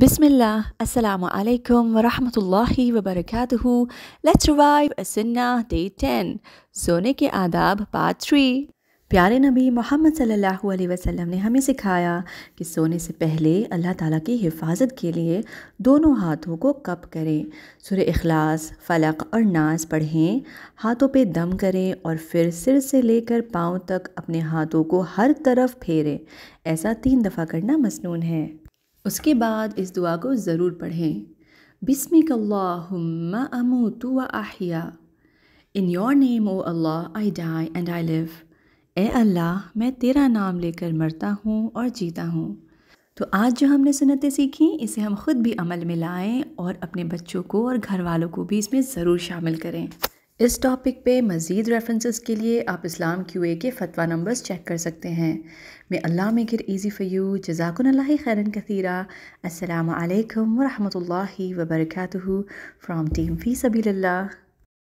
بسم اللہ السلام علیکم ورحمۃ اللہ وبرکاتہ. لیٹس ریوائو السنہ ڈے 10 سونے کے آداب پارٹ 3. پیارے نبی محمد صلی اللہ علیہ وسلم نے ہمیں سکھایا کہ سونے سے پہلے اللہ تعالیٰ کی حفاظت کے لیے دونوں ہاتھوں کو کپ کریں، سورہ اخلاص، فلق اور ناس پڑھیں، ہاتھوں پہ دم کریں اور پھر سر سے لے کر پاؤں تک اپنے ہاتھوں کو ہر طرف پھیریں. ایسا 3 دفعہ کرنا مسنون ہے. اس کے بعد اس دعا کو ضرور پڑھیں. بسمک اللہم اموت و احیا، in your name O Allah I die and I لیو. اے اللہ میں تیرا نام لے کر مرتا ہوں اور جیتا ہوں. تو آج جو ہم نے سنتیں سیکھیں اسے ہم خود بھی عمل میں لائیں اور اپنے بچوں کو اور گھر والوں کو بھی اس میں ضرور شامل کریں. اس ٹاپک پہ مزید ریفرنسز کے لیے آپ اسلام کیو اے کے فتویٰ نمبرز چیک کر سکتے ہیں. میں Allah make it easy for you. جزاکن اللہ خیرن کثیرا. السلام علیکم ورحمۃ اللہ وبرکاتہ فرام ٹیم فی سبیل اللہ.